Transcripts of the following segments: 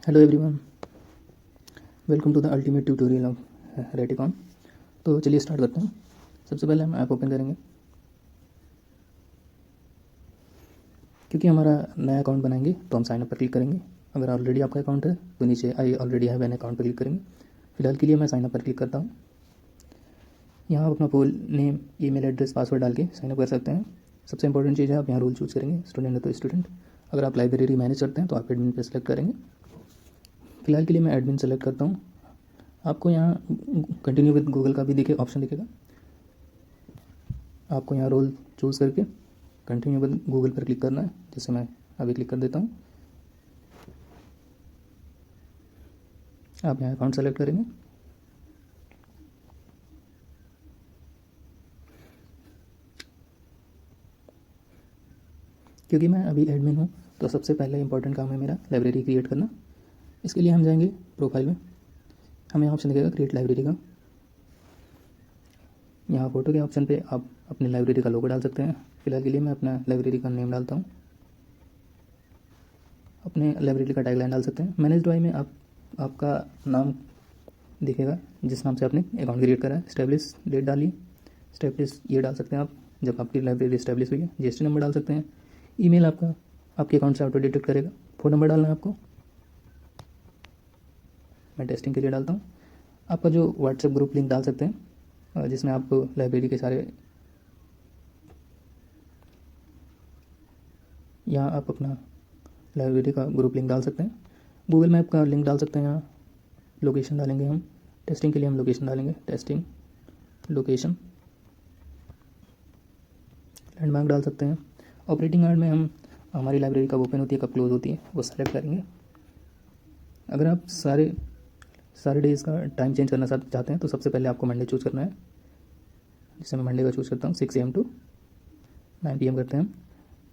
Hello everyone, welcome to the ultimate tutorial of Reticon. तो चलिए start करते हैं। सबसे पहले हम ऐप ओपन करेंगे। क्योंकि हमारा नया अकाउंट बनाएंगे तो हम साइन अप पर क्लिक करेंगे। अगर ऑलरेडी आपका अकाउंट है तो नीचे I already have an account पर क्लिक करेंगे। फिलहाल के लिए मैं साइन अप पर क्लिक करता हूँ। यहाँ आप अपना full name, email address, password डाल के साइन अप कर सकते हैं। सबसे इंपॉर्टेंट चीज़ है आप यहाँ रोल चूज़ करेंगे। स्टूडेंट है तो स्टूडेंट, अगर आप लाइब्रेरी मैनेज करते हैं तो आप एडमिन पर सेलेक्ट करेंगे। फिलहाल के लिए मैं एडमिन सेलेक्ट करता हूँ। आपको यहाँ कंटिन्यू विद गूगल का भी ऑप्शन दिखेगा। आपको यहाँ रोल चूज़ करके कंटिन्यू विद गूगल पर क्लिक करना है। जैसे मैं अभी क्लिक कर देता हूँ। आप यहाँ अकाउंट सेलेक्ट करेंगे। क्योंकि मैं अभी एडमिन हूँ तो सबसे पहले इंपॉर्टेंट काम है मेरा लाइब्रेरी क्रिएट करना। इसके लिए हम जाएंगे प्रोफाइल में, हमें ऑप्शन दिखेगा क्रिएट लाइब्रेरी का। यहाँ फ़ोटो के ऑप्शन पे आप अपनी लाइब्रेरी का लोगो डाल सकते हैं। फिलहाल के लिए मैं अपना लाइब्रेरी का नेम डालता हूँ। अपने लाइब्रेरी का टैगलाइन डाल सकते हैं। मैनेज ड्राइव में आपका नाम दिखेगा जिस नाम से आपने अकाउंट क्रिएट करा है। स्टैब्लिश डेट डालिए, स्टैब्लिश ये डाल सकते हैं आप जब आपकी लाइब्रेरी स्टैब्लिश हुई है। जीएसटी नंबर डाल सकते हैं। ईमेल आपका आपके अकाउंट से ऑटो डिटेक्ट करेगा। फ़ोन नंबर डालना है आपको, मैं टेस्टिंग के लिए डालता हूँ। आपका जो व्हाट्सएप ग्रुप लिंक डाल सकते हैं जिसमें आप लाइब्रेरी के सारे, यहाँ आप अपना लाइब्रेरी का ग्रुप लिंक डाल सकते हैं। गूगल मैप का लिंक डाल सकते हैं। यहाँ लोकेशन डालेंगे हम, टेस्टिंग के लिए हम लोकेशन डालेंगे, टेस्टिंग लोकेशन। लैंडमार्क डाल सकते हैं। ऑपरेटिंग आवर में हम हमारी लाइब्रेरी कब ओपन होती है, कब क्लोज होती है, वो सेलेक्ट करेंगे। अगर आप सारे डेज़ का टाइम चेंज करना चाहते हैं तो सबसे पहले आपको मंडे चूज़ करना है। जैसे मैं मंडे का चूज़ करता हूँ, 6 AM to 9 PM करते हैं हम।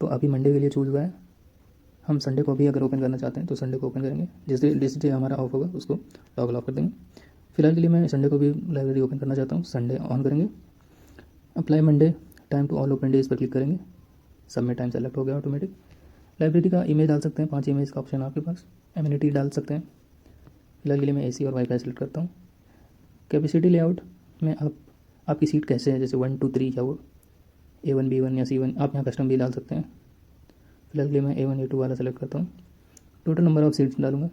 तो अभी मंडे के लिए चूज़ हुआ है। हम संडे को भी अगर ओपन करना चाहते हैं तो संडे को ओपन करेंगे। जिस डे हमारा ऑफ होगा उसको टॉगल ऑफ कर देंगे। फिलहाल के लिए मैं संडे को भी लाइब्रेरी ओपन करना चाहता हूँ, संडे ऑन करेंगे। Apply Monday time to all open days पर क्लिक करेंगे। सब में टाइम सेलेक्ट हो गया ऑटोमेटिक। लाइब्रेरी का इमेज डाल सकते हैं, 5 इमेज का ऑप्शन है आपके पास। एमिनिटी डाल सकते हैं। फिलहाल के लिए मैं एसी और वाईफाई सेलेक्ट करता हूँ। कैपेसिटी लेआउट में आपकी सीट कैसे है, जैसे 1 2 3 या वो A1 B1 या C1, आप यहाँ कस्टम भी डाल सकते हैं। फिलहाल के लिए मैं A1 A2 वाला सेलेक्ट करता हूँ। टोटल नंबर ऑफ सीट्स डालूंगा,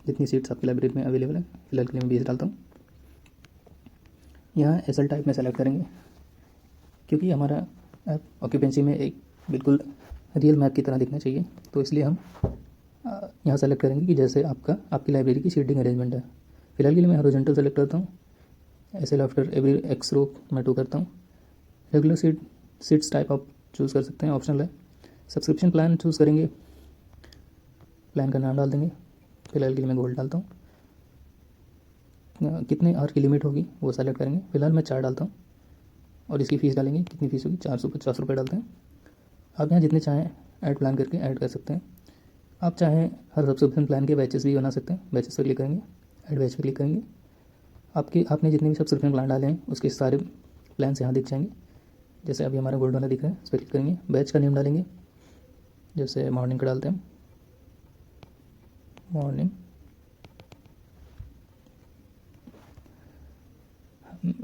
जितनी सीट्स आपकी लाइब्रेरी में अवेलेबल है। फिलहाल के लिए मैं 20 डालता हूँ। यहाँ SL टाइप में सेलेक्ट करेंगे क्योंकि हमारा ऐप ऑक्यूपेंसी में एक बिल्कुल रियल मैप की तरह दिखना चाहिए, तो इसलिए हम यहाँ सेलेक्ट करेंगे कि जैसे आपकी लाइब्रेरी की सीटिंग अरेंजमेंट है। फिलहाल के लिए मैं हॉरिजॉन्टल सेलेक्ट करता हूँ। SL आफ्टर एवरी एक्स रो मैं 2 करता हूँ। रेगुलर सीट्स टाइप आप चूज़ कर सकते हैं, ऑप्शनल है। सब्सक्रिप्शन प्लान चूज़ करेंगे, प्लान का नाम डाल देंगे। फिलहाल के लिए मैं गोल्ड डालता हूँ। कितने आवर की लिमिट होगी वो सेलेक्ट करेंगे। फिलहाल मैं 4 डालता हूँ और इसकी फ़ीस डालेंगे। कितनी फ़ीस होगी, 450 रुपये डालते हैं। आप यहाँ जितने चाहें ऐड प्लान करके ऐड कर सकते हैं। आप चाहें हर सब्सक्रिप्शन प्लान के बैचेस भी बना सकते हैं। बैचेस पर क्लिक करेंगे, ऐड बैच पर क्लिक करेंगे। आपने जितने भी सब्सक्रिप्शन प्लान डाले हैं उसके सारे प्लान्स यहाँ दिख जाएंगे। जैसे अभी हमारा गोल्ड वाला दिख रहा है, इस पर क्लिक करेंगे। बैच का नेम डालेंगे, जैसे मॉर्निंग का डालते हैं, मॉर्निंग।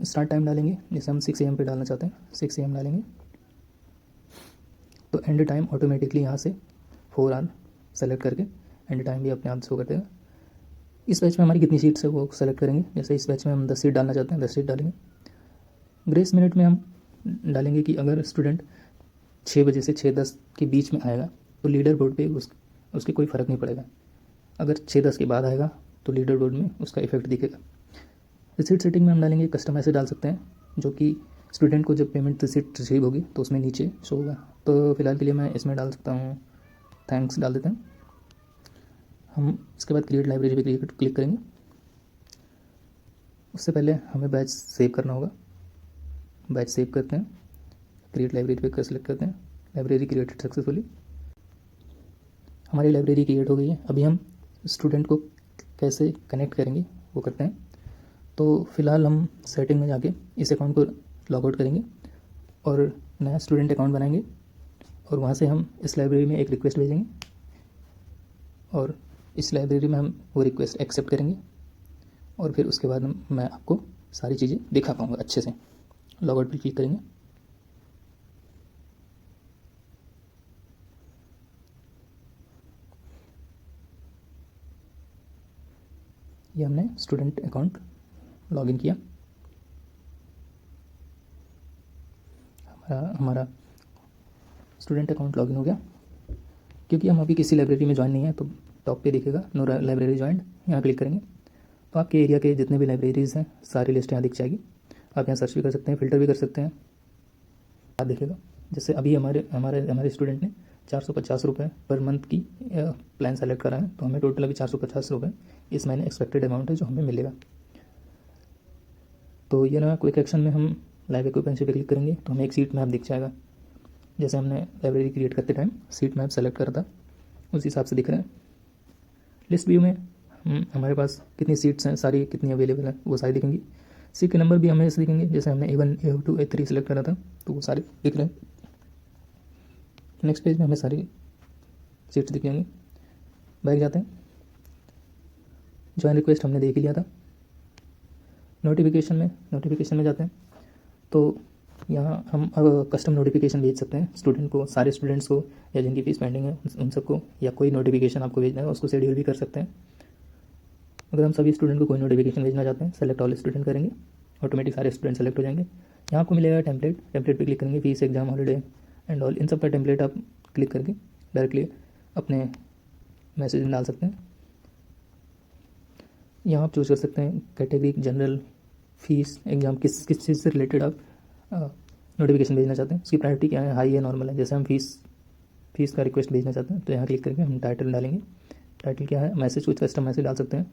स्टार्ट टाइम डालेंगे, जैसे हम 6 AM पे डालना चाहते हैं, 6 AM डालेंगे। तो एंड टाइम ऑटोमेटिकली यहाँ से 4 आवर सेलेक्ट करके एंड टाइम भी अपने आप शो कर देगा। इस बैच में हमारी कितनी सीट्स है वो सेलेक्ट करेंगे। जैसे इस बैच में हम 10 सीट डालना चाहते हैं, 10 सीट डालेंगे। ग्रेस मिनट में हम डालेंगे कि अगर स्टूडेंट 6 बजे से 6:10 के बीच में आएगा तो लीडर बोर्ड पे उसके कोई फ़र्क नहीं पड़ेगा। अगर 6:10 के बाद आएगा तो लीडर बोर्ड में उसका इफेक्ट दिखेगा। रिसीट सेटिंग में हम डालेंगे कस्टम ऐसे डाल सकते हैं जो कि स्टूडेंट को जब पेमेंट रिसीट रिसीव होगी तो उसमें नीचे शो होगा। तो फिलहाल के लिए मैं इसमें डाल सकता हूँ थैंक्स डाल देते हैं हम। इसके बाद क्रिएट लाइब्रेरी पे क्लिक करेंगे। उससे पहले हमें बैच सेव करना होगा। बैच सेव करते हैं, क्रिएट लाइब्रेरी पे सेलेक्ट करते हैं। Library created successfully. हमारी लाइब्रेरी क्रिएट हो गई है। अभी हम स्टूडेंट को कैसे कनेक्ट करेंगे वो करते हैं। तो फिलहाल हम सेटिंग में जाके इस अकाउंट को लॉग आउट करेंगे और नया स्टूडेंट अकाउंट बनाएंगे और वहाँ से हम इस लाइब्रेरी में एक रिक्वेस्ट भेजेंगे और इस लाइब्रेरी में हम वो रिक्वेस्ट एक्सेप्ट करेंगे और फिर उसके बाद मैं आपको सारी चीज़ें दिखा पाऊँगा अच्छे से। लॉग आउट पर क्लिक करेंगे। ये हमने स्टूडेंट अकाउंट लॉगिन किया। हमारा स्टूडेंट अकाउंट लॉगिन हो गया। क्योंकि हम अभी किसी लाइब्रेरी में ज्वाइन नहीं है तो टॉप पे दिखेगा नो लाइब्रेरी ज्वाइंड, यहाँ क्लिक करेंगे तो आपके एरिया के जितने भी लाइब्रेरीज़ हैं सारी लिस्ट यहाँ दिख जाएगी। आप यहाँ सर्च भी कर सकते हैं, फिल्टर भी कर सकते हैं। आप दिखेगा जैसे अभी हमारे हमारे हमारे स्टूडेंट ने 450 रुपये पर मंथ की प्लान सेलेक्ट करा है, तो हमें टोटल अभी 450 रुपये इस महीने एक्सपेक्टेड अमाउंट है जो हमें मिलेगा। तो ये ना क्विक एक्शन में हम लाइव एक्यूपेंसी पे क्लिक करेंगे तो हमें एक सीट मैप दिख जाएगा। जैसे हमने लाइब्रेरी क्रिएट करते टाइम सीट मैप सेलेक्ट करा था उस हिसाब से दिख रहा है। लिस्ट व्यू में हमारे पास कितनी सीट्स हैं, सारी कितनी अवेलेबल है वो सारी दिखेंगी। सीट के नंबर भी हमें ऐसे दिखेंगे, जैसे हमने A1 A2 A3 सेलेक्ट करा था तो वो सारे दिख रहे हैं। नेक्स्ट पेज में हमें सारी सीट्स दिख जाएंगी। बैक जाते हैं, ज्वाइन रिक्वेस्ट हमने देख ही लिया था। नोटिफिकेशन में जाते हैं तो यहाँ हम कस्टम नोटिफिकेशन भेज सकते हैं स्टूडेंट को, सारे स्टूडेंट्स को या जिनकी फीस पेंडिंग है उन सबको, या कोई नोटिफिकेशन आपको भेजना है उसको शेड्यूल भी कर सकते हैं। अगर हम सभी स्टूडेंट को कोई नोटिफिकेशन भेजना चाहते हैं सेलेक्ट ऑल स्टूडेंट करेंगे, ऑटोमेटिक सारे स्टूडेंट सेलेक्ट हो जाएंगे। यहाँ आपको मिलेगा टेम्पलेट पे क्लिक करेंगे, fees exam holiday and all, इन सब का टेम्पलेट आप क्लिक करके डायरेक्टली अपने मैसेज डाल सकते हैं। यहाँ आप चूज़ कर सकते हैं कैटेगरी, जनरल, फीस, एग्ज़ाम, किस चीज़ से रिलेटेड आप नोटिफिकेशन भेजना चाहते हैं, उसकी प्रायोरिटी क्या है, हाई है, नॉर्मल है। जैसे हम फीस का रिक्वेस्ट भेजना चाहते हैं तो यहाँ क्लिक करके हम टाइटल डालेंगे। टाइटल क्या है, मैसेज, कुछ कस्टम मैसेज डाल सकते हैं।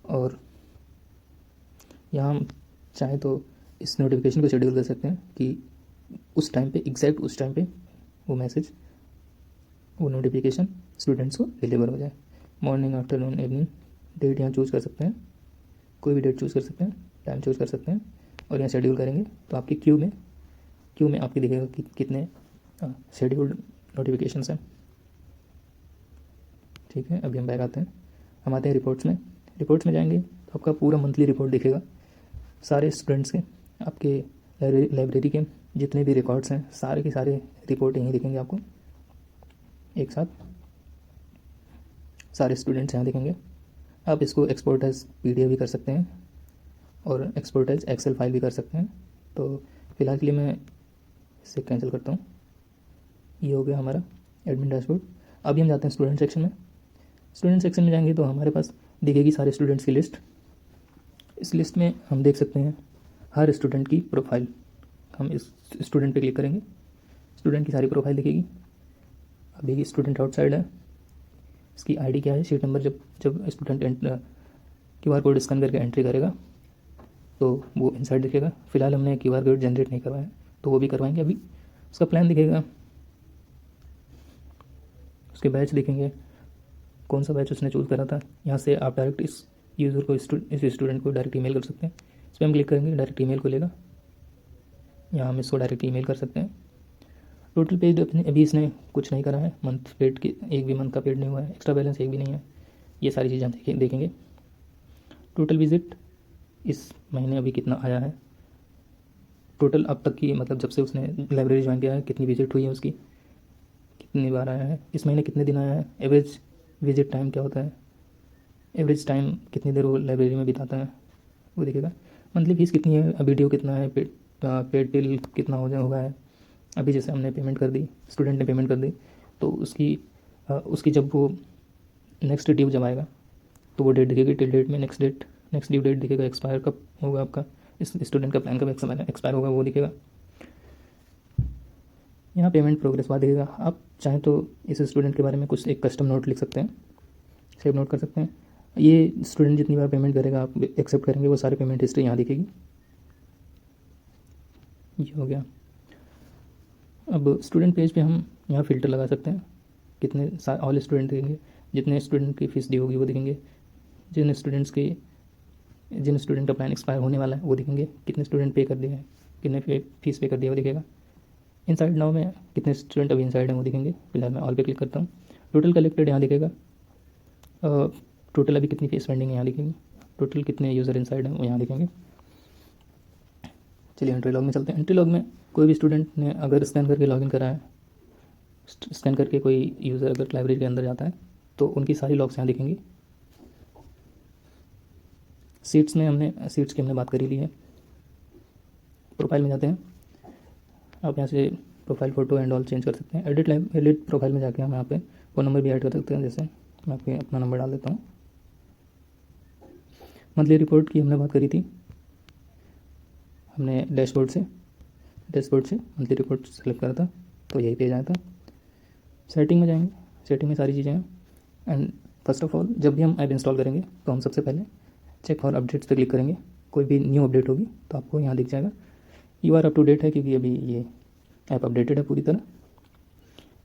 और यहाँ हम चाहें तो इस नोटिफिकेशन को शेड्यूल कर सकते हैं कि उस टाइम पे, एग्जैक्ट उस टाइम पे वो मैसेज, वो नोटिफिकेशन स्टूडेंट्स को डिलीवर हो जाए। मॉर्निंग, आफ्टरनून, इवनिंग, डेट यहाँ चूज़ कर सकते हैं, कोई भी डेट चूज़ कर सकते हैं, टाइम चूज़ कर सकते हैं और यहाँ शेड्यूल करेंगे तो आपकी क्यू में आपकी दिखेगा कि कितने शेड्यूल्ड नोटिफिकेशंस हैं। ठीक है, अभी हम बैक आते हैं, हम आते हैं रिपोर्ट्स में जाएंगे तो आपका पूरा मंथली रिपोर्ट दिखेगा सारे स्टूडेंट्स के, आपके लाइब्रेरी के जितने भी रिकॉर्ड्स हैं सारे के सारे रिपोर्ट यहीं दिखेंगे आपको एक साथ, सारे स्टूडेंट्स यहाँ दिखेंगे। आप इसको एक्सपोर्ट एज PDF भी कर सकते हैं और एक्सपोर्ट एज एक्सेल फाइल भी कर सकते हैं। तो फिलहाल के लिए मैं इसे कैंसिल करता हूँ। ये हो गया हमारा एडमिन डैशबोर्ड। अभी हम जाते हैं स्टूडेंट सेक्शन में जाएंगे तो हमारे पास दिखेगी सारे स्टूडेंट्स की लिस्ट। इस लिस्ट में हम देख सकते हैं हर स्टूडेंट की प्रोफाइल। हम इस स्टूडेंट पे क्लिक करेंगे, स्टूडेंट की सारी प्रोफाइल दिखेगी। अभी स्टूडेंट आउटसाइड है, इसकी ID क्या है, शीट नंबर, जब स्टूडेंट QR कोड स्कैन करके एंट्री करेगा तो वो इनसाइड दिखेगा। फिलहाल हमने QR कोड जनरेट नहीं करवाया तो वो भी करवाएंगे। अभी उसका प्लान दिखेगा, उसके बैच दिखेंगे, कौन सा बैच उसने चूज़ करा था। यहाँ से आप डायरेक्ट इस यूज़र को, इस स्टूडेंट को डायरेक्ट ईमेल कर सकते हैं। इस पर हम क्लिक करेंगे, डायरेक्ट ईमेल को लेगा, यहाँ हम इसको डायरेक्ट ईमेल कर सकते हैं। टोटल पेड अभी इसने कुछ नहीं करा है, मंथ पेड की एक भी मंथ का पेड नहीं हुआ है, एक्स्ट्रा बैलेंस एक भी नहीं है। ये सारी चीज़ें हम देखेंगे। टोटल विजिट इस महीने अभी कितना आया है, टोटल अब तक की, मतलब जब से उसने लाइब्रेरी ज्वाइन किया है कितनी विजिट हुई है उसकी, कितनी बार आया है, इस महीने कितने दिन आया है, एवरेज विजिट टाइम क्या होता है, एवरेज टाइम कितनी देर वो लाइब्रेरी में बिताता है वो दिखेगा। मंथली फीस कितनी है, अभी ड्यू कितना है, पेड टिल कितना हुआ है। अभी जैसे हमने पेमेंट कर दी, स्टूडेंट ने पेमेंट कर दी तो उसकी जब वो नेक्स्ट ड्यू जब आएगा तो वो डेट दिखेगी, टिल डेट में नेक्स्ट ड्यू डेट दिखेगा, एक्सपायर कब होगा आपका, इस स्टूडेंट का प्लान कब एक्सपायर होगा वो दिखेगा। यहाँ पेमेंट प्रोग्रेस बार दिखेगा। आप चाहें तो इस स्टूडेंट के बारे में कुछ एक कस्टम नोट लिख सकते हैं, सेव नोट कर सकते हैं। ये स्टूडेंट जितनी बार पेमेंट करेगा आप एक्सेप्ट करेंगे वो सारी पेमेंट हिस्ट्री यहाँ दिखेगी। ये हो गया। अब स्टूडेंट पेज पे हम यहाँ फ़िल्टर लगा सकते हैं, कितने ऑल स्टूडेंट दिखेंगे, जितने स्टूडेंट की फ़ीस ड्यू होगी वो दिखेंगे, जिन स्टूडेंट का प्लान एक्सपायर होने वाला है वो दिखेंगे, कितने स्टूडेंट पे कर दिए हैं, कितने फीस पे कर दिया वो दिखेगा। इनसाइड नाउ में कितने स्टूडेंट अभी इनसाइड हैं वो दिखेंगे। फिलहाल मैं ऑल पे क्लिक करता हूँ। टोटल कलेक्टेड यहाँ दिखेगा, टोटल अभी कितनी फीस पेंडिंग है यहाँ लिखेंगे, टोटल कितने यूज़र इनसाइड हैं वो यहाँ लिखेंगे। चलिए एंट्री लॉग में चलते हैं। एंट्री लॉग में कोई भी स्टूडेंट ने अगर स्कैन करके लॉगिन करा है, स्कैन करके कोई यूज़र अगर लाइब्रेरी के अंदर जाता है तो उनकी सारी लॉग्स यहाँ दिखेंगी। सीट्स में हमने बात करी ली है। प्रोफाइल में जाते हैं, आप यहाँ से profile photo and all change कर सकते हैं। एडिट प्रोफाइल में जाके हम यहाँ पे फ़ोन नंबर भी ऐड कर सकते हैं। जैसे मैं आपके अपना नंबर डाल देता हूँ। मंथली रिपोर्ट की हमने बात करी थी, हमने डैशबोर्ड से मंथली रिपोर्ट सेलेक्ट करा था, तो यही पेज आया था। सेटिंग में जाएंगे, सेटिंग में सारी चीज़ें हैं। एंड फर्स्ट ऑफ ऑल जब भी हम ऐप इंस्टॉल करेंगे तो हम सबसे पहले चेक फॉर अपडेट्स पे क्लिक करेंगे। कोई भी न्यू अपडेट होगी तो आपको यहाँ दिख जाएगा। You are up to date है, क्योंकि अभी ये ऐप अपडेटेड है पूरी तरह।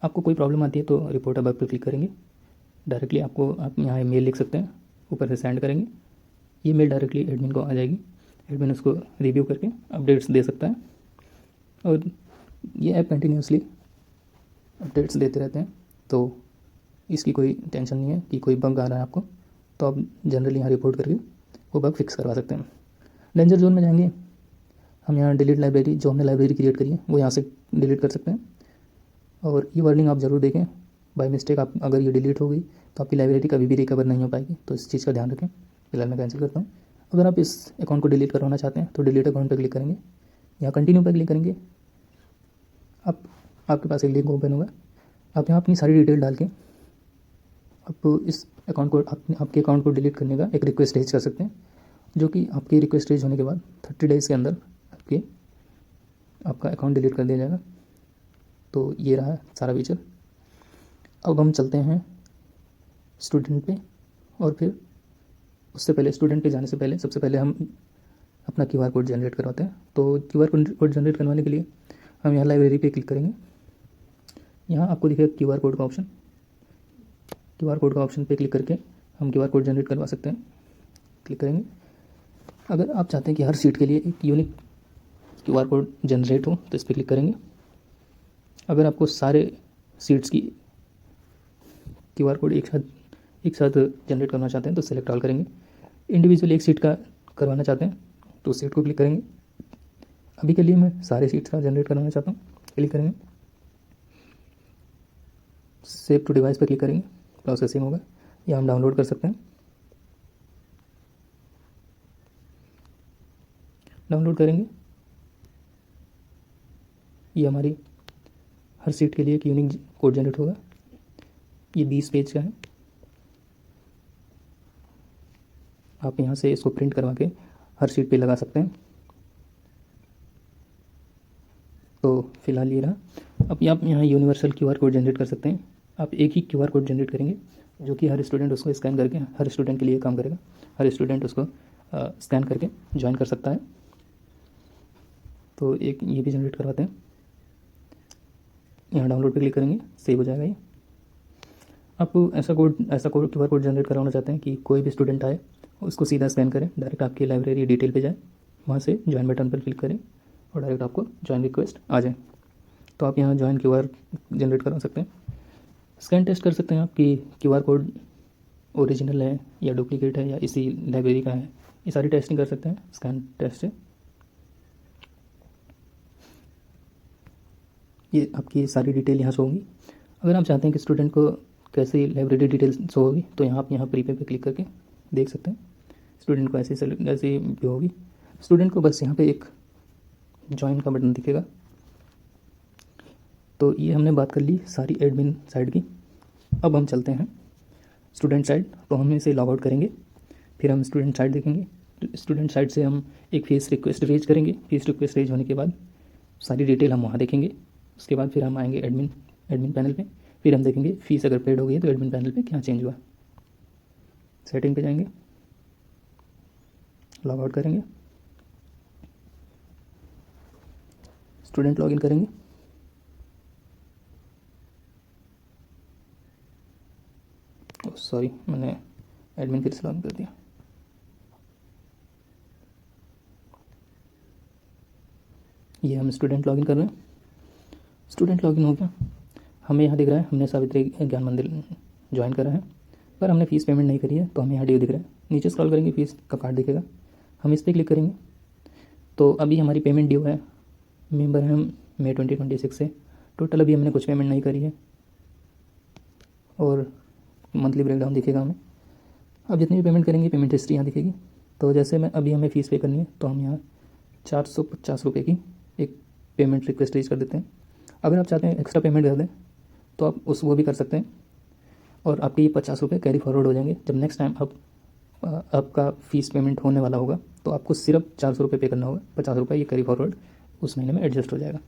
आपको कोई प्रॉब्लम आती है तो रिपोर्ट अबाउट पर क्लिक करेंगे। डायरेक्टली आप यहाँ मेल लिख सकते हैं, ऊपर से सेंड करेंगे। ये मेल डायरेक्टली एडमिन को आ जाएगी, एडमिन उसको रिव्यू करके अपडेट्स दे सकता है। और ये ऐप कंटिन्यूसली अपडेट्स देते रहते हैं, तो इसकी कोई टेंशन नहीं है कि कोई बग आ रहा है आपको, तो आप जनरली यहाँ रिपोर्ट करके वो बग फिक्स करवा सकते हैं। डेंजर जोन में जाएंगे, हम यहाँ डिलीट लाइब्रेरी, जो हमने लाइब्रेरी क्रिएट करी है वो यहाँ से डिलीट कर सकते हैं। और ये वार्निंग आप ज़रूर देखें, बाय मिस्टेक आप अगर ये डिलीट हो गई तो आपकी लाइब्रेरी कभी भी रिकवर नहीं हो पाएगी, तो इस चीज़ का ध्यान रखें। फिलहाल मैं कैंसिल करता हूँ। अगर आप इस अकाउंट को डिलीट करवाना चाहते हैं तो डिलीट अकाउंट पर क्लिक करेंगे, यहाँ कंटिन्यू पर क्लिक करेंगे। आपके पास एक लिंक ओपन होगा, आप यहाँ अपनी सारी डिटेल डाल के आप इस अकाउंट को आपके अकाउंट को डिलीट करने का एक रिक्वेस्ट रेज कर सकते हैं, जो कि आपकी रिक्वेस्ट रेज होने के बाद 30 डेज़ के अंदर आपका अकाउंट डिलीट कर दिया जाएगा। तो ये रहा सारा फीचर। अब हम चलते हैं स्टूडेंट पे, और फिर उससे पहले स्टूडेंट पे जाने से पहले सबसे पहले हम अपना क्यूआर कोड जनरेट करवाते हैं। तो क्यूआर कोड जनरेट करवाने के लिए हम यहाँ लाइब्रेरी पे क्लिक करेंगे। यहाँ आपको दिखेगा क्यूआर कोड का ऑप्शन, क्यूआर कोड का ऑप्शन पे क्लिक करके हम क्यूआर कोड जनरेट करवा सकते हैं। क्लिक करेंगे। अगर आप चाहते हैं कि हर सीट के लिए एक यूनिक क्यूआर कोड जनरेट हो तो इस पर क्लिक करेंगे। अगर आपको सारे सीट्स की क्यूआर कोड एक साथ जनरेट करना चाहते हैं तो सेलेक्ट ऑल करेंगे। इंडिविजुअल एक सीट का करवाना चाहते हैं तो उस सीट को क्लिक करेंगे। अभी के लिए मैं सारे सीट्स का जनरेट करवाना चाहता हूँ, क्लिक करेंगे। सेव टू डिवाइस पर क्लिक करेंगे, प्रोसेसिंग होगा, या हम डाउनलोड कर सकते हैं। डाउनलोड करेंगे, ये हमारी हर सीट के लिए एक यूनिक कोड जनरेट होगा। ये 20 पेज का है, आप यहाँ से इसको प्रिंट करवा के हर सीट पे लगा सकते हैं। तो फिलहाल ये रहा। अब आप यहाँ यूनिवर्सल क्यूआर कोड जनरेट कर सकते हैं। आप एक ही क्यूआर कोड जनरेट करेंगे जो कि हर स्टूडेंट उसको स्कैन करके, हर स्टूडेंट के लिए काम करेगा। हर स्टूडेंट उसको स्कैन करके ज्वाइन कर सकता है। तो एक ये भी जनरेट करवाते हैं। यहाँ डाउनलोड पे क्लिक करेंगे, सेव हो जाएगा ये। आप ऐसा क्यूआर कोड जनरेट करवाना चाहते हैं कि कोई भी स्टूडेंट आए उसको सीधा स्कैन करें, डायरेक्ट आपकी लाइब्रेरी डिटेल पे जाए, वहाँ से ज्वाइन बटन पर क्लिक करें और डायरेक्ट आपको ज्वाइन रिक्वेस्ट आ जाए। तो आप यहाँ ज्वाइन क्यूआर जनरेट करवा सकते हैं। स्कैन टेस्ट कर सकते हैं आप कि क्यूआर कोड ओरिजिनल है या डुप्लीकेट है या इसी लाइब्रेरी का है। ये सारी टेस्टिंग कर सकते हैं स्कैन टेस्ट से। ये आपकी सारी डिटेल यहाँ शो होगी। अगर आप चाहते हैं कि स्टूडेंट को कैसे लाइब्रेरी डिटेल शो होगी तो यहाँ आप यहाँ प्रीपे पे क्लिक करके देख सकते हैं स्टूडेंट को ऐसे व्यू होगी। स्टूडेंट को बस यहाँ पे एक ज्वाइन का बटन दिखेगा। तो ये हमने बात कर ली सारी एडमिन साइड की। अब हम चलते हैं स्टूडेंट साइड। तो हम इसे लॉग आउट करेंगे, फिर हम स्टूडेंट साइड देखेंगे। स्टूडेंट साइड से हम एक फीस रिक्वेस्ट रेज करेंगे। फीस रिक्वेस्ट रेज होने के बाद सारी डिटेल हम वहाँ देखेंगे। उसके बाद फिर हम आएंगे एडमिन पैनल पे, फिर हम देखेंगे फ़ीस अगर पेड हो गई है तो एडमिन पैनल पे क्या चेंज हुआ। सेटिंग पे जाएंगे, लॉग आउट करेंगे, स्टूडेंट लॉगिन करेंगे। सॉरी, मैंने एडमिन फिर से लॉगिन कर दिया। ये हम स्टूडेंट लॉगिन कर रहे हैं। स्टूडेंट लॉगिन हो गया, हमें यहाँ दिख रहा है हमने सावित्री ज्ञान मंदिर ज्वाइन करा है। पर हमने फ़ीस पेमेंट नहीं करी है तो हमें यहाँ ड्यू दिख रहा है। नीचे स्क्रॉल करेंगे फ़ीस का कार्ड दिखेगा, हम इस पर क्लिक करेंगे तो अभी हमारी पेमेंट ड्यू है। मेंबर हैं हम मई 2026 से। टोटल अभी हमने कुछ पेमेंट नहीं करी है और मंथली ब्रेकडाउन दिखेगा हमें। अब जितनी भी पेमेंट करेंगे पेमेंट हिस्ट्री यहाँ दिखेगी। तो जैसे मैं अभी हमें फ़ीस पे करनी है तो हम यहाँ 450 रुपये की एक पेमेंट रिक्वेस्ट रेज कर देते हैं। अगर आप चाहते हैं एक्स्ट्रा पेमेंट कर दें तो आप वो भी कर सकते हैं और आपके ये 50 रुपये कैरी फॉरवर्ड हो जाएंगे। जब नेक्स्ट टाइम आपका फ़ीस पेमेंट होने वाला होगा तो आपको सिर्फ 400 रुपये पे करना होगा। 50 रुपये ये कैरी फॉरवर्ड उस महीने में एडजस्ट हो जाएगा।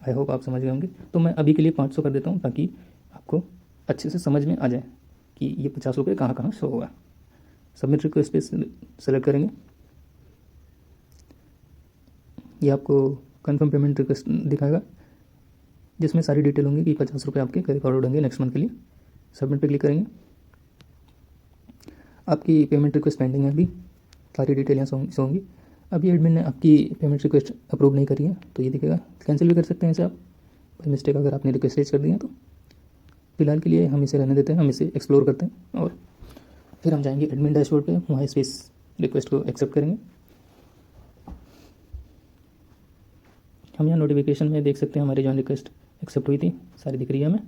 आई होप आप समझ गए होंगे। तो मैं अभी के लिए 500 कर देता हूँ ताकि आपको अच्छे से समझ में आ जाए कि ये 50 रुपये कहाँ कहाँ शो होगा। सबमिट रिक्वेस्ट पे सेलेक्ट करेंगे, ये आपको कंफर्म पेमेंट रिक्वेस्ट दिखाएगा जिसमें सारी डिटेल होंगी कि 50 रुपये आपके कैरी फॉरवर्ड होंगे नेक्स्ट मंथ के लिए। सबमिट पे क्लिक करेंगे, आपकी पेमेंट रिक्वेस्ट पेंडिंग है, अभी सारी डिटेल यहाँ होंगी। अभी एडमिन ने आपकी पेमेंट रिक्वेस्ट अप्रूव नहीं करी है तो ये दिखेगा। कैंसिल भी कर सकते हैं इसे आप बाई मिस्टेक अगर आपने रिक्वेस्ट रेज कर दी है तो। फिलहाल के लिए हम इसे रहने देते हैं, हम इसे एक्सप्लोर करते हैं और फिर हम जाएंगे एडमिन डैशबोर्ड पे, वहाँ इस रिक्वेस्ट को एक्सेप्ट करेंगे। हम यहाँ नोटिफिकेशन में देख सकते हैं हमारी जॉइन रिक्वेस्ट एक्सेप्ट हुई थी, सारी दिख रही है हमें।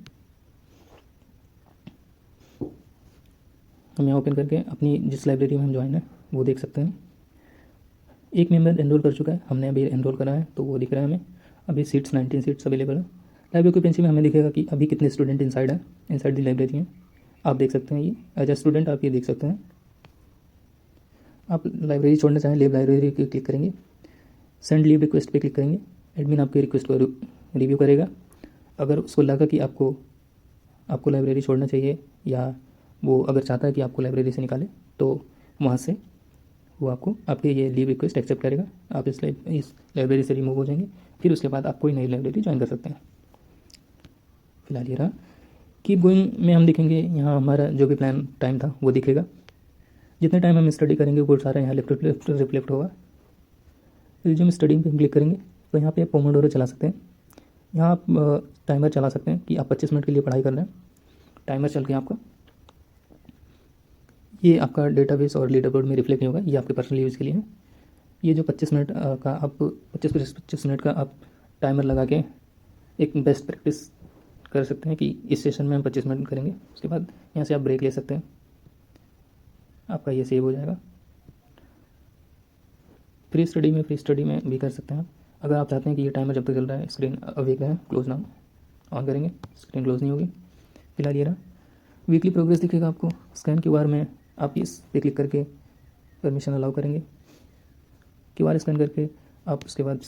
हम यहाँ ओपन करके अपनी जिस लाइब्रेरी में हम ज्वाइन है वो देख सकते हैं। एक मेंबर एनरोल कर चुका है, हमने अभी एनरोल करा है तो वो दिख रहा है हमें। अभी सीट्स 19 सीट्स अवेलेबल है। लाइव ऑक्यूपेंसी में हमें दिखेगा कि अभी कितने स्टूडेंट इनसाइड दी लाइब्रेरी हैं। आप देख सकते हैं ये एज ए स्टूडेंट आप ये देख सकते हैं। आप लाइब्रेरी छोड़ना चाहें लीव लाइब्रेरी पे क्लिक करेंगे, सेंड लीव रिक्वेस्ट पे क्लिक करेंगे। एडमिन आपकी रिक्वेस्ट को रिव्यू करेगा। अगर उसको लगा कि आपको लाइब्रेरी छोड़ना चाहिए या वो अगर चाहता है कि आपको लाइब्रेरी से निकाले तो वहाँ से वो आपके ये लीव रिक्वेस्ट एक्सेप्ट करेगा। आप इस लाइब्रेरी से रिमूव हो जाएंगे, फिर उसके बाद आप कोई नई लाइब्रेरी ज्वाइन कर सकते हैं। फिलहाल ये रहा। कीप गोइंग में हम देखेंगे यहाँ हमारा जो भी प्लान टाइम था वो दिखेगा। जितने टाइम हम स्टडी करेंगे वो सारा यहाँ रिफ्लेक्ट होगा। रिज्यूम स्टडी पे क्लिक करेंगे तो यहाँ पे पोमोडोरो चला सकते हैं। यहाँ आप टाइमर चला सकते हैं कि आप 25 मिनट के लिए पढ़ाई कर रहे हैं। टाइमर चल के आपका ये आपका डेटाबेस और लीडरबोर्ड में रिफ्लेक्ट नहीं होगा, ये आपके पर्सनल यूज़ के लिए है। ये जो 25 मिनट का आप 25 मिनट का आप टाइमर लगा के एक बेस्ट प्रैक्टिस कर सकते हैं कि इस सेशन में हम 25 मिनट करेंगे। उसके बाद यहाँ से आप ब्रेक ले सकते हैं, आपका ये सेव हो जाएगा। फ्री स्टडी में भी कर सकते हैं आप। अगर आप चाहते हैं कि ये टाइमर जब तक चल रहा है स्क्रीन अवेक है, क्लोज नाउ ऑन करेंगे, स्क्रीन क्लोज नहीं होगी। फिलहाल ये रहा। वीकली प्रोग्रेस दिखेगा आपको। स्कैन QR में आप इस पे क्लिक करके परमिशन अलाउ करेंगे। QR स्कैन करके आप उसके बाद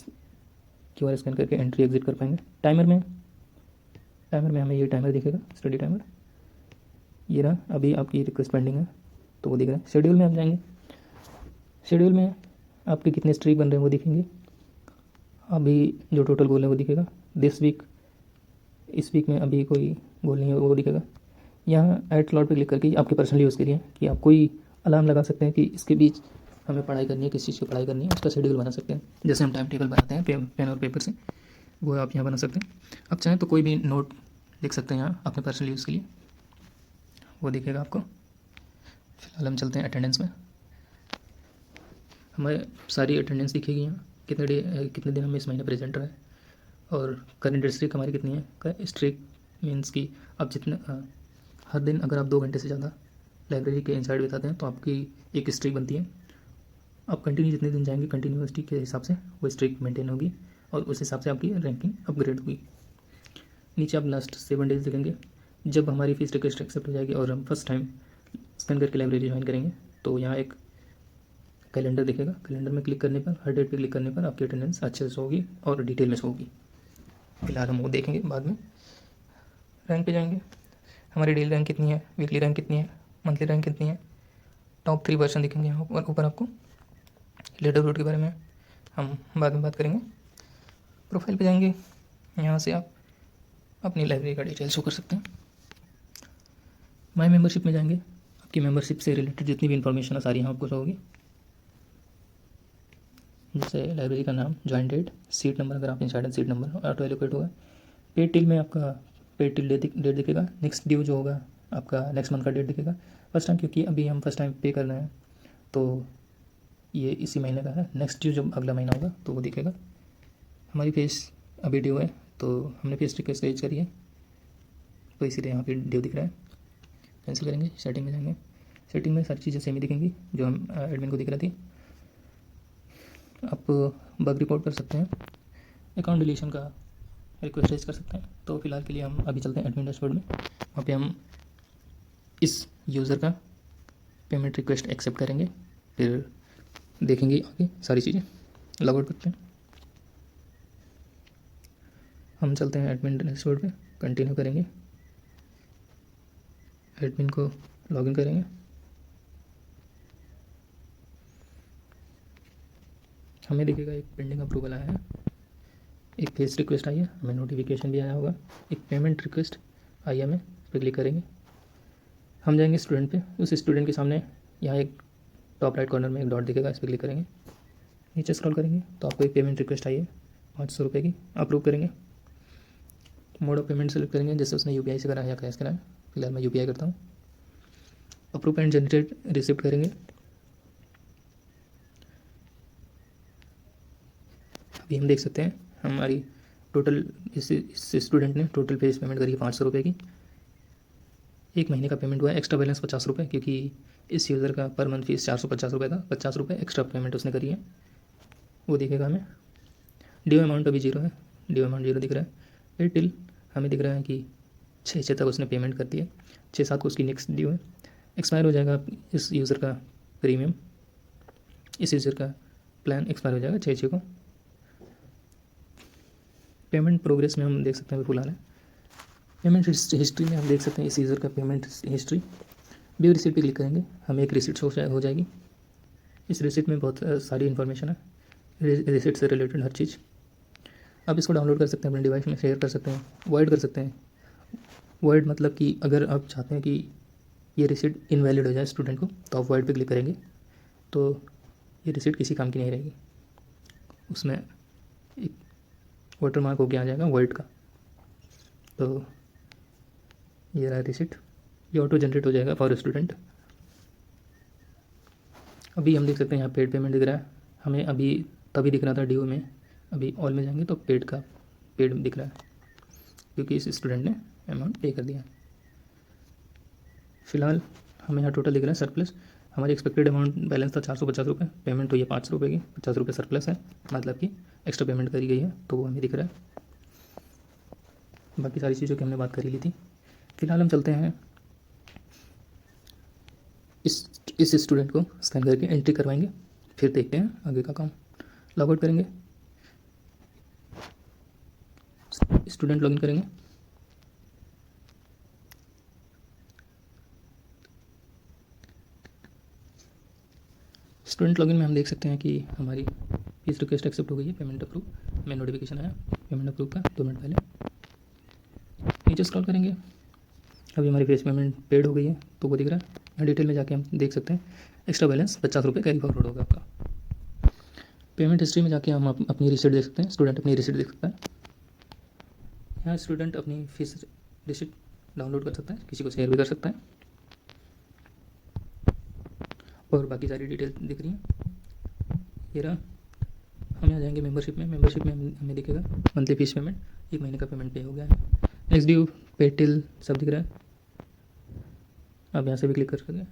QR स्कैन करके एंट्री एग्जिट कर पाएंगे। टाइमर में हमें ये टाइमर दिखेगा, स्टडी टाइमर ये रहा। अभी आपकी रिक्वेस्ट पेंडिंग है तो वो दिख रहा है। शेड्यूल में आप जाएंगे, शेड्यूल में आपके कितने स्ट्रीक बन रहे हैं वो दिखेंगे। अभी जो टोटल गोल है वो दिखेगा। इस वीक में अभी कोई गोल नहीं है वो दिखेगा। यहाँ ऐड स्लॉट पे क्लिक करके आपके पर्सनल यूज़ के लिए कि आप कोई अलार्म लगा सकते हैं कि इसके बीच हमें पढ़ाई करनी है, किस चीज़ की पढ़ाई करनी है, उसका शेड्यूल बना सकते हैं। जैसे हम टाइम टेबल बनाते हैं पेन और पेपर से, वो आप यहाँ बना सकते हैं। आप चाहें तो कोई भी नोट लिख सकते हैं यहाँ अपने पर्सनल यूज़ के लिए, वो दिखेगा आपको। फिलहाल हम चलते हैं अटेंडेंस में। हमें सारी अटेंडेंस दिखेगी यहाँ, कितने दिन हम इस महीने प्रेजेंट रहे और करंट स्ट्रीक हमारी कितनी है। स्ट्रीक मीन्स कि आप हर दिन अगर आप 2 घंटे से ज़्यादा लाइब्रेरी के इनसाइड बिताते हैं तो आपकी एक स्ट्रीक बनती है। आप कंटिन्यू जितने दिन जाएंगे कंटिन्यूअसली के हिसाब से वो स्ट्रीक मेंटेन होगी और उस हिसाब से आपकी रैंकिंग अपग्रेड होगी। नीचे आप लास्ट 7 डेज देखेंगे। जब हमारी फीस रिक्वेस्ट एक्सेप्ट हो जाएगी और हम फर्स्ट टाइम स्कैन करके लाइब्रेरी ज्वाइन करेंगे तो यहाँ एक कैलेंडर दिखेगा। कैलेंडर में क्लिक करने पर, हर डेट पे क्लिक करने पर आपकी अटेंडेंस अच्छे से होगी और डिटेल में होगी। फिलहाल हम वो देखेंगे बाद में। रैंक पे जाएंगे, हमारी डेली रैंक कितनी है, वीकली रैंक कितनी है, मंथली रैंक कितनी है। टॉप 3 वर्जन दिखेंगे यहाँ ऊपर आपको। लीडर बोर्ड के बारे में हम बाद में बात करेंगे। प्रोफाइल पे जाएंगे, यहाँ से आप अपनी लाइब्रेरी का डिटेल शो कर सकते हैं। माई मेंबरशिप में जाएंगे, आपकी मेंबरशिप से रिलेटेड जितनी भी इंफॉर्मेशन है सारी यहाँ आपको शो होगी। जैसे लाइब्रेरी का नाम, ज्वाइन डेट, सीट नंबर अगर आप inside seat number auto allocate होगा। पेड टिल में आपका पेड टिल डेट दिखेगा। नेक्स्ट ड्यू जो होगा आपका नेक्स्ट मंथ का डेट दिखेगा फर्स्ट टाइम, क्योंकि अभी हम फर्स्ट टाइम पे कर रहे हैं तो ये इसी महीने का है। नेक्स्ट ड्यू जब अगला महीना होगा तो वो दिखेगा। हमारी फीस अभी ड्यू है तो हमने फीस रिक्वेस्ट रेज करी है तो इसीलिए यहाँ पे ड्यू दिख रहा है। कैंसिल करेंगे, सेटिंग में जाएंगे, सेटिंग में सारी चीज़ें सेम ही दिखेंगी जो हम एडमिन को दिख रही थी। आप बग रिपोर्ट कर सकते हैं, अकाउंट डिलीशन का रिक्वेस्ट रेज कर सकते हैं। तो फिलहाल के लिए हम अभी चलते हैं एडमिन डैशबोर्ड में, वहाँ पे हम इस यूज़र का पेमेंट रिक्वेस्ट एक्सेप्ट करेंगे, फिर देखेंगे आगे सारी चीज़ें। लॉग आउट करते हैं, हम चलते हैं एडमिन डैशबोर्ड पे, कंटिन्यू करेंगे, एडमिन को लॉगिन करेंगे। हमें दिखेगा एक पेंडिंग अप्रूवल आया है, एक फेस रिक्वेस्ट आई है, हमें नोटिफिकेशन भी आया होगा, एक पेमेंट रिक्वेस्ट आई है, हमें इस पर क्लिक करेंगे। हम जाएंगे स्टूडेंट पे, उस स्टूडेंट के सामने यहाँ एक टॉप राइट कॉर्नर में एक डॉट दिखेगा, इस पर क्लिक करेंगे, नीचे स्क्रॉल करेंगे तो आपको एक पेमेंट रिक्वेस्ट आई है 500 रुपये की, अप्रूव करेंगे। मोड ऑफ पेमेंट सेलेक्ट करेंगे, जैसे उसने यूपीआई से करा है या कैश करा है, फिलहाल मैं यूपीआई करता हूँ। अप्रूव एंड जनरेट रिसिप्ट करेंगे। अभी हम देख सकते हैं हमारी टोटल इस स्टूडेंट ने टोटल फेस पेमेंट करी है 500 रुपये की। एक महीने का पेमेंट हुआ है, एक्स्ट्रा बैलेंस 50 रुपये, क्योंकि इस यूज़र का पर मंथ फीस 450 रुपये था, 50 रुपये एक्स्ट्रा पेमेंट उसने करी है, वो दिखेगा हमें। ड्यू अमाउंट अभी 0 है, ड्यू अमाउंट 0 दिख रहा है। एयरटेल हमें दिख रहा है कि 6 तक उसने पेमेंट कर दी है, 6-7 को उसकी नेक्स्ट ड्यू है। एक्सपायर हो जाएगा इस यूज़र का प्रीमियम, इस यूज़र का प्लान एक्सपायर हो जाएगा 6 को। पेमेंट प्रोग्रेस में हम देख सकते हैं फुल आ रहा है। पेमेंट हिस्ट्री में हम देख सकते हैं इस यूज़र का पेमेंट हिस्ट्री। व्यू रिसीट पे क्लिक करेंगे, हमें एक रिसीट हो जाएगी। इस रिसीट में बहुत सारी इन्फॉर्मेशन है, रिसीट से रिलेटेड हर चीज़। आप इसको डाउनलोड कर सकते हैं, अपने डिवाइस में शेयर कर सकते हैं, वॉइड कर सकते हैं। वॉइड मतलब कि अगर आप चाहते हैं कि ये रिसीट इनवैलिड हो जाए स्टूडेंट को, तो आप वॉइड पे क्लिक करेंगे तो ये रिसीट किसी काम की नहीं रहेगी, उसमें एक वाटर मार्क होके आ जाएगा वॉइड का। तो ये रहा रिसीट, ये ऑटो जनरेट हो जाएगा फॉर स्टूडेंट। अभी हम देख सकते हैं यहाँ पेड पेमेंट दिख रहा है, हमें अभी तभी दिख रहा था ड्यू में, अभी ऑल में जाएंगे तो पेड दिख रहा है, क्योंकि इस स्टूडेंट ने अमाउंट पे कर दिया। फिलहाल हमें यहाँ टोटल दिख रहा है सरप्लस, हमारी एक्सपेक्टेड अमाउंट बैलेंस था 450 रुपये, पेमेंट तो ये 500 रुपये की, 50 रुपये सरप्लस है, मतलब कि एक्स्ट्रा पेमेंट करी गई है, तो वो हमें दिख रहा है। बाकी सारी चीज़ों की हमने बात करी ली थी। फिलहाल हम चलते हैं इस स्टूडेंट को स्कैन करके एंट्री करवाएंगे, फिर देखते हैं आगे का काम। लॉग आउट करेंगे, स्टूडेंट लॉगिन करेंगे, स्टूडेंट लॉगिन में हम देख सकते हैं कि हमारी फीस रिक्वेस्ट एक्सेप्ट हो गई है, पेमेंट अप्रूव, में नोटिफिकेशन आया पेमेंट अप्रूव का 2 मिनट पहले। नीचे स्क्रॉल करेंगे, अभी हमारी फेस पेमेंट पेड हो गई है तो वो दिख रहा है। यहाँ डिटेल में जाके हम देख सकते हैं एक्स्ट्रा बैलेंस 50 रुपये कैरी फॉरवर्ड होगा आपका। पेमेंट हिस्ट्री में जाके हम अपनी रिसीट देख सकते हैं, स्टूडेंट अपनी रिसीट देख सकता है। यहाँ स्टूडेंट अपनी फीस रिसीट डाउनलोड कर सकता है, किसी को शेयर भी कर सकता है, और बाकी सारी डिटेल दिख रही है। ये रहा, हम यहाँ जाएंगे मेंबरशिप में हमें दिखेगा मंथली फीस पेमेंट, 1 महीने का पेमेंट पे हो गया है। नेक्स्ट ड्यू, पे टिल सब दिख रहा है, आप यहाँ से भी क्लिक कर सकते हैं।